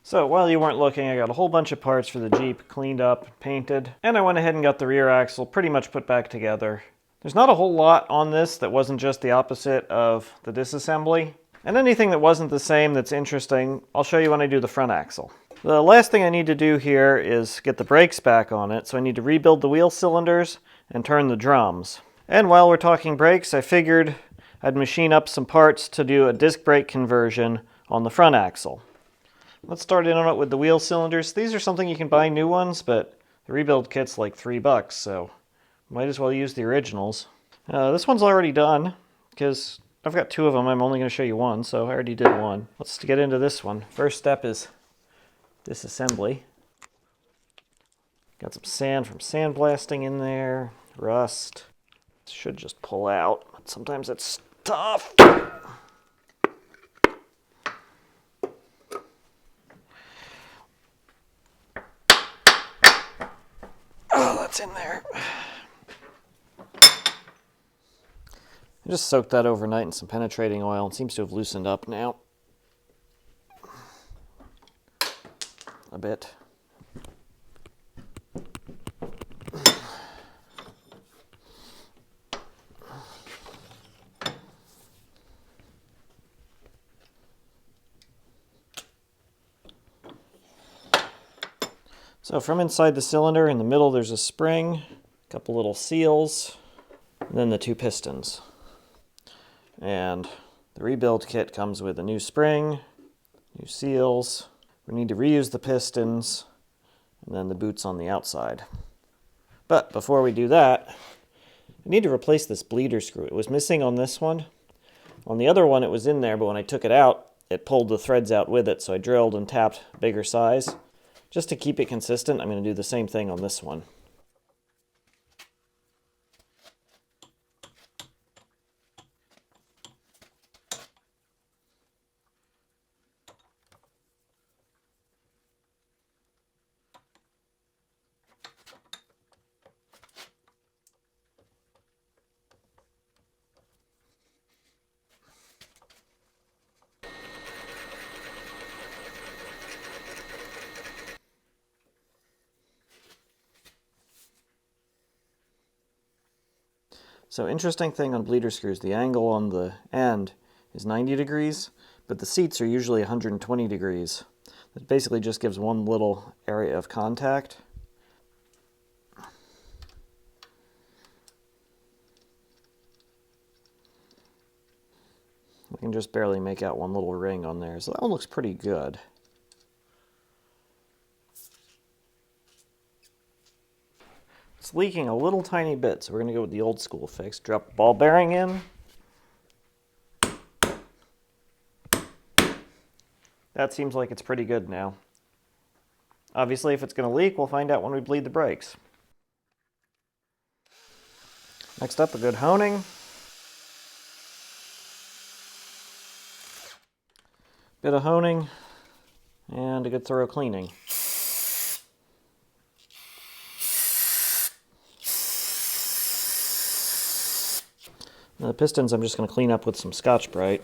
So while you weren't looking, I got a whole bunch of parts for the Jeep cleaned up, painted, and I went ahead and got the rear axle pretty much put back together. There's not a whole lot on this that wasn't just the opposite of the disassembly, and anything that wasn't the same that's interesting, I'll show you when I do the front axle. The last thing I need to do here is get the brakes back on it, so I need to rebuild the wheel cylinders and turn the drums. And while we're talking brakes, I figured I'd machine up some parts to do a disc brake conversion on the front axle. Let's start in on it with the wheel cylinders. These are something you can buy new ones, but the rebuild kit's like $3, so might as well use the originals. This one's already done, because I've got two of them. I'm only going to show you one, so I already did one. Let's get into this one. First step is disassembly. Got some sand from sandblasting in there, rust. Should just pull out, but sometimes it's tough. Oh, that's in there. I just soaked that overnight in some penetrating oil and seems to have loosened up now a bit. So from inside the cylinder, in the middle there's a spring, a couple little seals, and then the two pistons. And the rebuild kit comes with a new spring, new seals. We need to reuse the pistons, and then the boots on the outside. But before we do that, I need to replace this bleeder screw. It was missing on this one. On the other one it was in there, but when I took it out, it pulled the threads out with it, so I drilled and tapped bigger size. Just to keep it consistent, I'm going to do the same thing on this one. So interesting thing on bleeder screws, the angle on the end is 90 degrees, but the seats are usually 120 degrees. It basically just gives one little area of contact. I can just barely make out one little ring on there, so that one looks pretty good. It's leaking a little tiny bit, so we're going to go with the old school fix. Drop the ball bearing in. That seems like it's pretty good now. Obviously, if it's going to leak, we'll find out when we bleed the brakes. Next up, a good honing. Bit of honing, and a good thorough cleaning. Now the pistons I'm just going to clean up with some Scotch-Brite.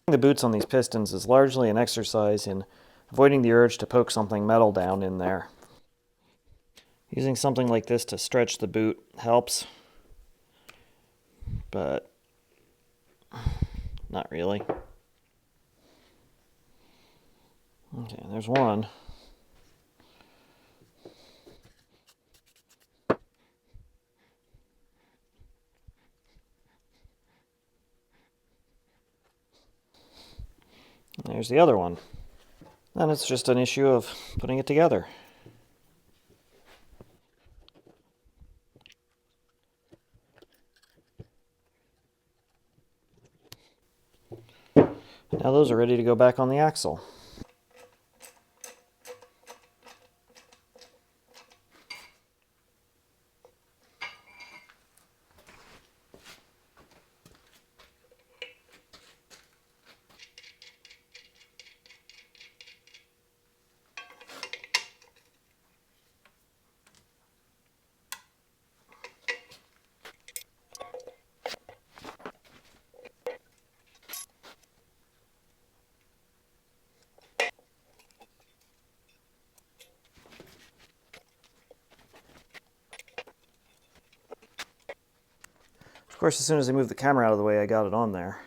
The boots on these pistons is largely an exercise in avoiding the urge to poke something metal down in there. Using something like this to stretch the boot helps, but not really. Okay, there's one. There's the other one. Then it's just an issue of putting it together. Now those are ready to go back on the axle. course, as soon as I moved the camera out of the way, I got it on there.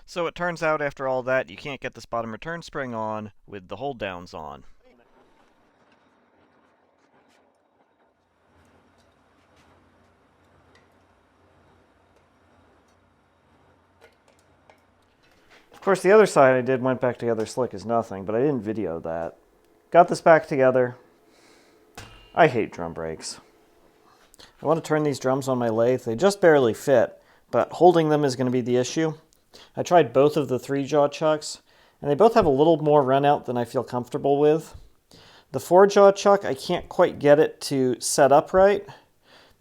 So it turns out after all that, you can't get this bottom return spring on with the hold downs on. Of course, the other side I did went back together slick as nothing, but I didn't video that. Got this back together. I hate drum brakes. I want to turn these drums on my lathe. They just barely fit, but holding them is going to be the issue. I tried both of the 3-jaw chucks, and they both have a little more run out than I feel comfortable with. The 4-jaw chuck, I can't quite get it to set up right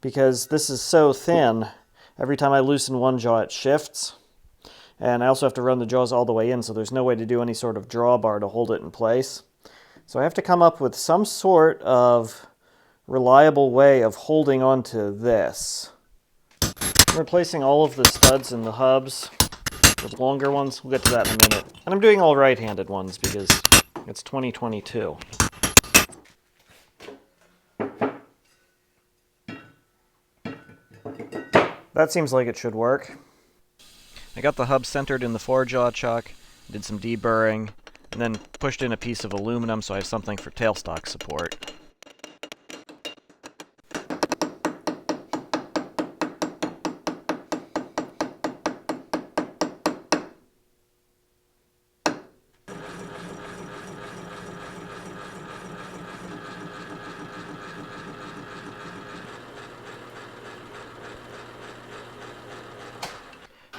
because this is so thin. Every time I loosen one jaw, it shifts. And I also have to run the jaws all the way in, so there's no way to do any sort of drawbar to hold it in place. So I have to come up with some sort of reliable way of holding onto this. I'm replacing all of the studs and the hubs with longer ones. We'll get to that in a minute. And I'm doing all right-handed ones because it's 2022. That seems like it should work. I got the hub centered in the 4-jaw chuck, did some deburring, and then pushed in a piece of aluminum so I have something for tailstock support.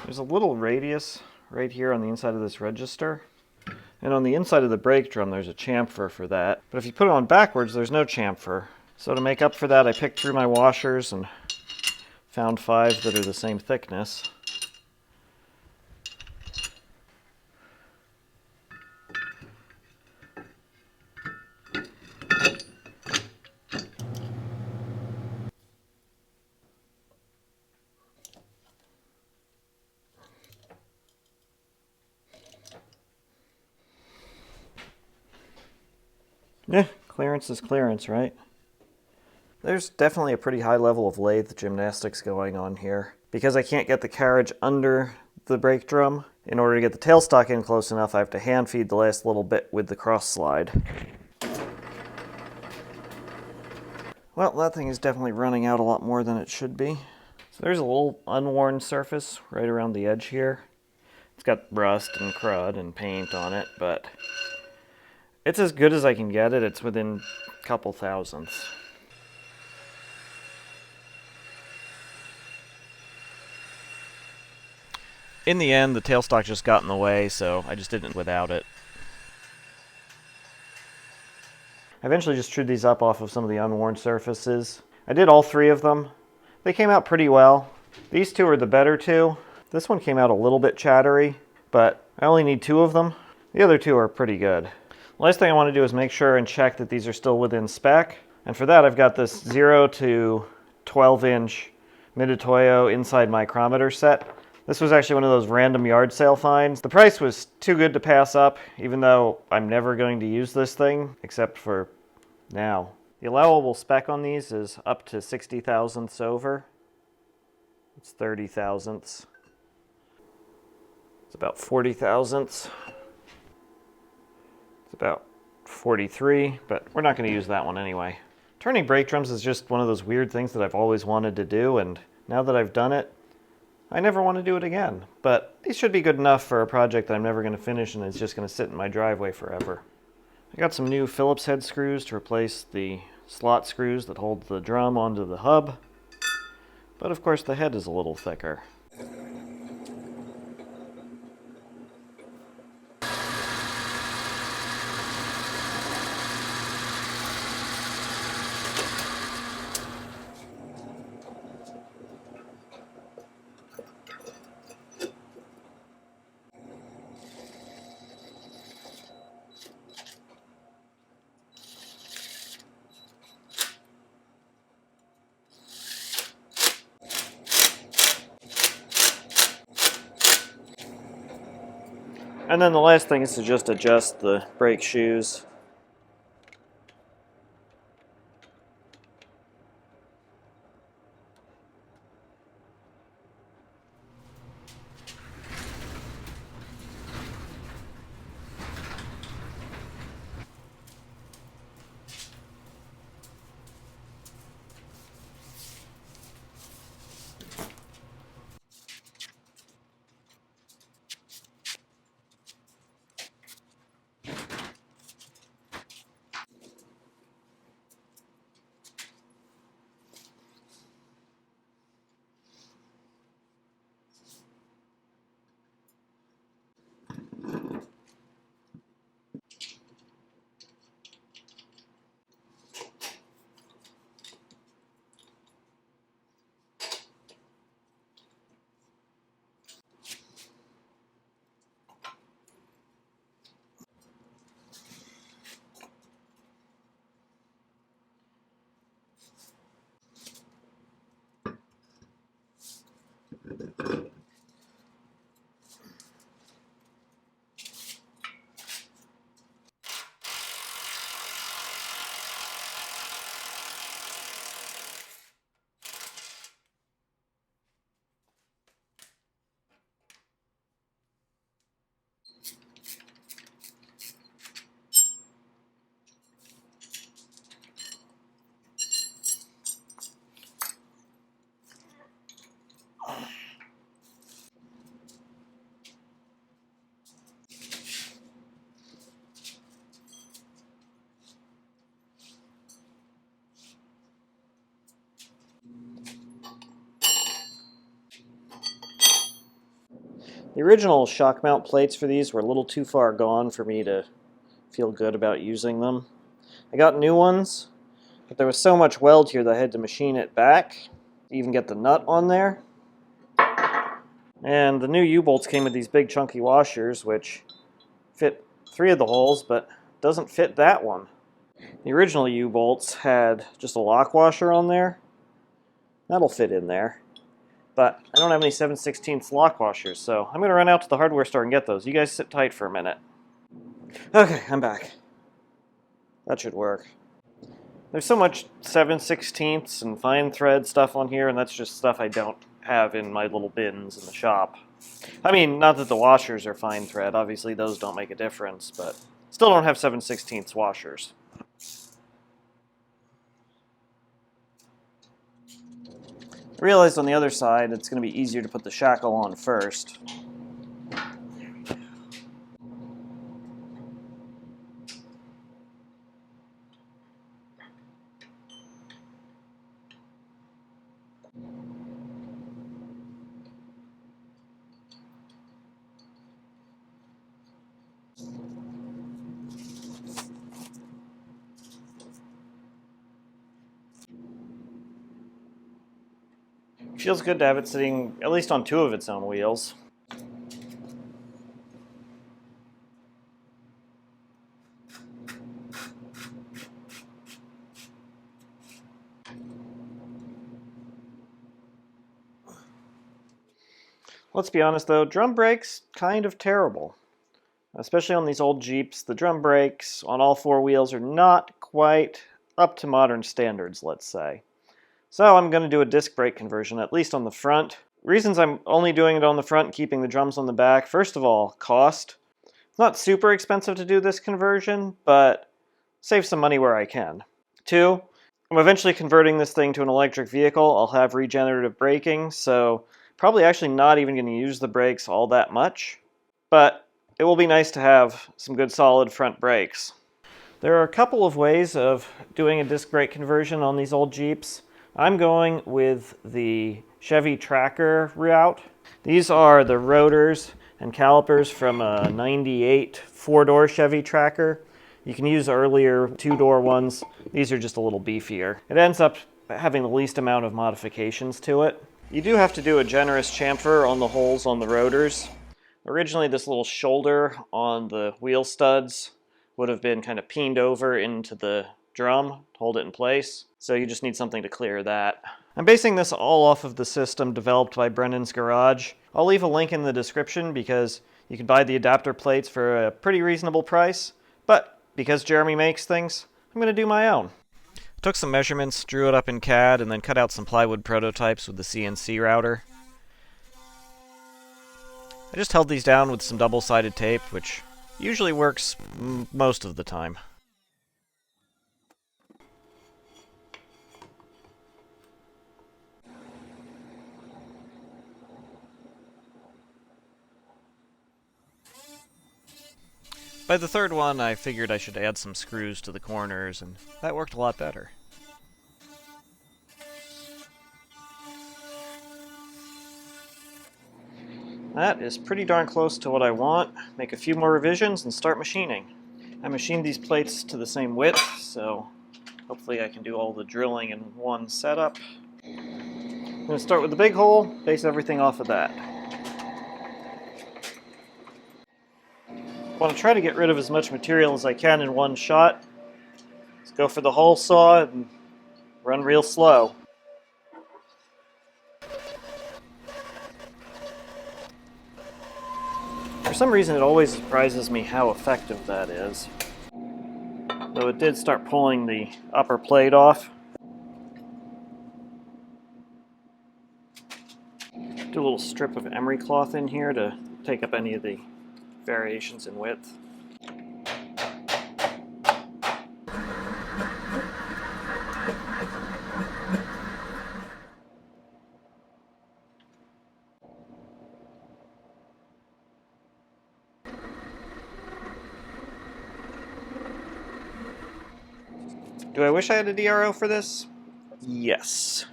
There's a little radius right here on the inside of this register. And on the inside of the brake drum, there's a chamfer for that. But if you put it on backwards, there's no chamfer. So to make up for that, I picked through my washers and found 5 that are the same thickness. Yeah, clearance is clearance, right? There's definitely a pretty high level of lathe gymnastics going on here. Because I can't get the carriage under the brake drum, in order to get the tailstock in close enough, I have to hand feed the last little bit with the cross slide. Well, that thing is definitely running out a lot more than it should be. So there's a little unworn surface right around the edge here. It's got rust and crud and paint on it, but it's as good as I can get it. It's within a couple thousandths. In the end, the tailstock just got in the way, so I just did it without it. I eventually just trued these up off of some of the unworn surfaces. I did all 3 of them. They came out pretty well. These 2 are the better 2. This one came out a little bit chattery, but I only need 2 of them. The other 2 are pretty good. The last thing I want to do is make sure and check that these are still within spec. And for that, I've got this 0 to 12-inch Mitutoyo inside micrometer set. This was actually one of those random yard sale finds. The price was too good to pass up, even though I'm never going to use this thing, except for now. The allowable spec on these is up to 60 thousandths over. It's 30 thousandths. It's about 40 thousandths. It's about 43, but we're not going to use that one anyway. Turning brake drums is just one of those weird things that I've always wanted to do, and now that I've done it, I never want to do it again. But these should be good enough for a project that I'm never going to finish and it's just going to sit in my driveway forever. I got some new Phillips head screws to replace the slot screws that hold the drum onto the hub, but of course the head is a little thicker. And then the last thing is to just adjust the brake shoes. The original shock mount plates for these were a little too far gone for me to feel good about using them. I got new ones, but there was so much weld here that I had to machine it back to even get the nut on there. And the new U-bolts came with these big chunky washers, which fit 3 of the holes, but doesn't fit that one. The original U-bolts had just a lock washer on there. That'll fit in there. But I don't have any 7/16 lock washers, so I'm going to run out to the hardware store and get those. You guys sit tight for a minute. Okay, I'm back. That should work. There's so much 7/16 and fine thread stuff on here, and that's just stuff I don't have in my little bins in the shop. I mean, not that the washers are fine thread. Obviously, those don't make a difference, but still don't have 7/16 washers. I realized on the other side it's going to be easier to put the shackle on first. Feels good to have it sitting at least on 2 of its own wheels. Let's be honest though, drum brakes, kind of terrible. Especially on these old Jeeps, the drum brakes on all 4 wheels are not quite up to modern standards, let's say. So I'm going to do a disc brake conversion, at least on the front. Reasons I'm only doing it on the front and keeping the drums on the back. First of all, cost. It's not super expensive to do this conversion, but save some money where I can. 2, I'm eventually converting this thing to an electric vehicle. I'll have regenerative braking, so probably actually not even going to use the brakes all that much. But it will be nice to have some good solid front brakes. There are a couple of ways of doing a disc brake conversion on these old Jeeps. I'm going with the Chevy Tracker route. These are the rotors and calipers from a 98 four-door Chevy Tracker. You can use earlier two-door ones. These are just a little beefier. It ends up having the least amount of modifications to it. You do have to do a generous chamfer on the holes on the rotors. Originally, this little shoulder on the wheel studs would have been kind of peened over into the drum to hold it in place. So you just need something to clear that. I'm basing this all off of the system developed by Brennan's Garage. I'll leave a link in the description because you can buy the adapter plates for a pretty reasonable price. But because Jeremy makes things, I'm going to do my own. Took some measurements, drew it up in CAD, and then cut out some plywood prototypes with the CNC router. I just held these down with some double-sided tape, which usually works most of the time. By the third one, I figured I should add some screws to the corners, and that worked a lot better. That is pretty darn close to what I want. Make a few more revisions and start machining. I machined these plates to the same width, so hopefully I can do all the drilling in one setup. I'm going to start with the big hole, base everything off of that. I want to try to get rid of as much material as I can in one shot. Let's go for the hole saw and run real slow. For some reason, it always surprises me how effective that is. Though it did start pulling the upper plate off. Do a little strip of emery cloth in here to take up any of the variations in width. Do I wish I had a DRO for this? Yes.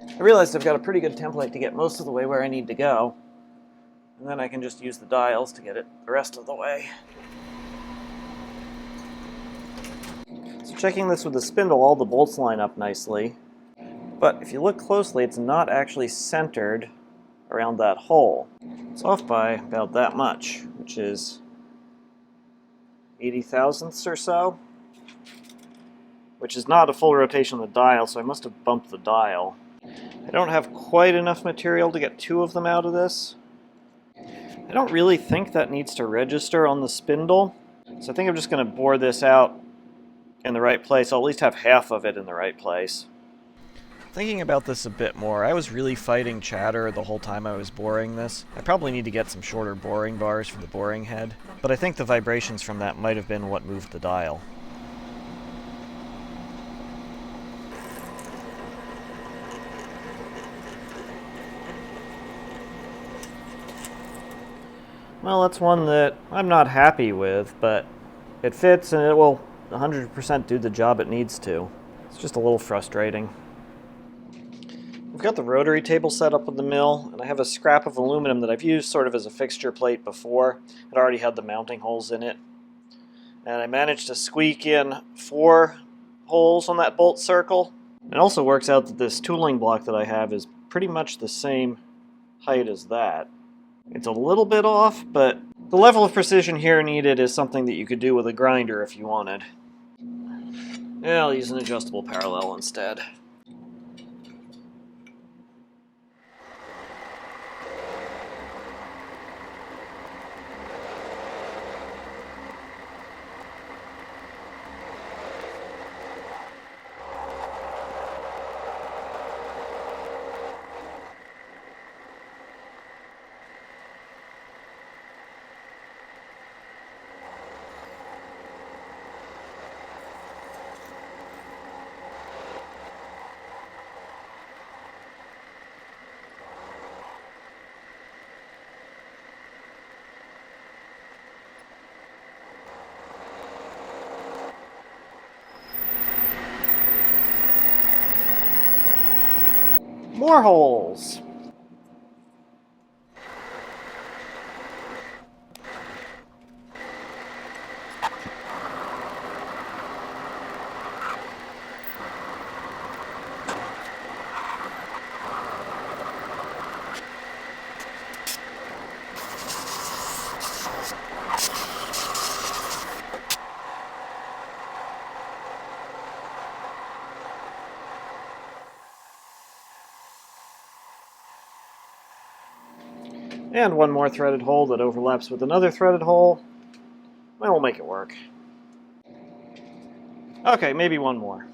I realized I've got a pretty good template to get most of the way where I need to go, and then I can just use the dials to get it the rest of the way. So checking this with the spindle, all the bolts line up nicely, but if you look closely, it's not actually centered around that hole. It's off by about that much, which is 80 thousandths or so, which is not a full rotation of the dial, so I must have bumped the dial. I don't have quite enough material to get two of them out of this. I don't really think that needs to register on the spindle, so I think I'm just going to bore this out in the right place. I'll at least have half of it in the right place. Thinking about this a bit more, I was really fighting chatter the whole time I was boring this. I probably need to get some shorter boring bars for the boring head, but I think the vibrations from that might have been what moved the dial. Well, that's one that I'm not happy with, but it fits and it will 100% do the job it needs to. It's just a little frustrating. I've got the rotary table set up with the mill, and I have a scrap of aluminum that I've used sort of as a fixture plate before. It already had the mounting holes in it. And I managed to squeak in 4 holes on that bolt circle. It also works out that this tooling block that I have is pretty much the same height as that. It's a little bit off, but the level of precision here needed is something that you could do with a grinder if you wanted. Yeah, I'll use an adjustable parallel instead. More holes! And one more threaded hole that overlaps with another threaded hole. Well, we'll make it work. Okay, maybe one more.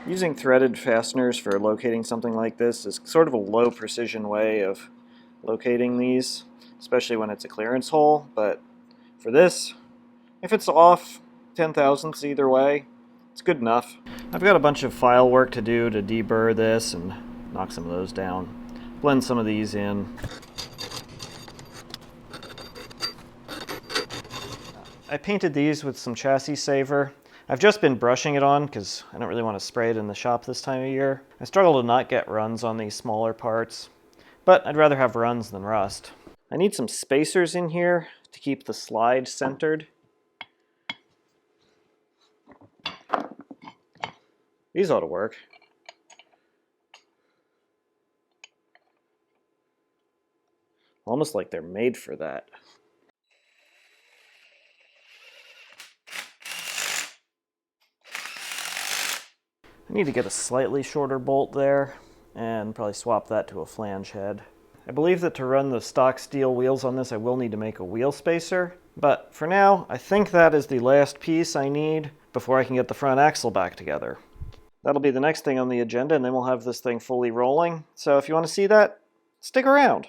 Using threaded fasteners for locating something like this is sort of a low precision way of locating these, especially when it's a clearance hole, but for this, if it's off 10 thousandths either way, it's good enough. I've got a bunch of file work to do to deburr this and knock some of those down. Blend some of these in. I painted these with some chassis saver. I've just been brushing it on because I don't really want to spray it in the shop this time of year. I struggle to not get runs on these smaller parts, but I'd rather have runs than rust. I need some spacers in here to keep the slide centered. These ought to work. Almost like they're made for that. I need to get a slightly shorter bolt there and probably swap that to a flange head. I believe that to run the stock steel wheels on this I will need to make a wheel spacer, but for now I think that is the last piece I need before I can get the front axle back together. That'll be the next thing on the agenda, and then we'll have this thing fully rolling. So if you want to see that, stick around.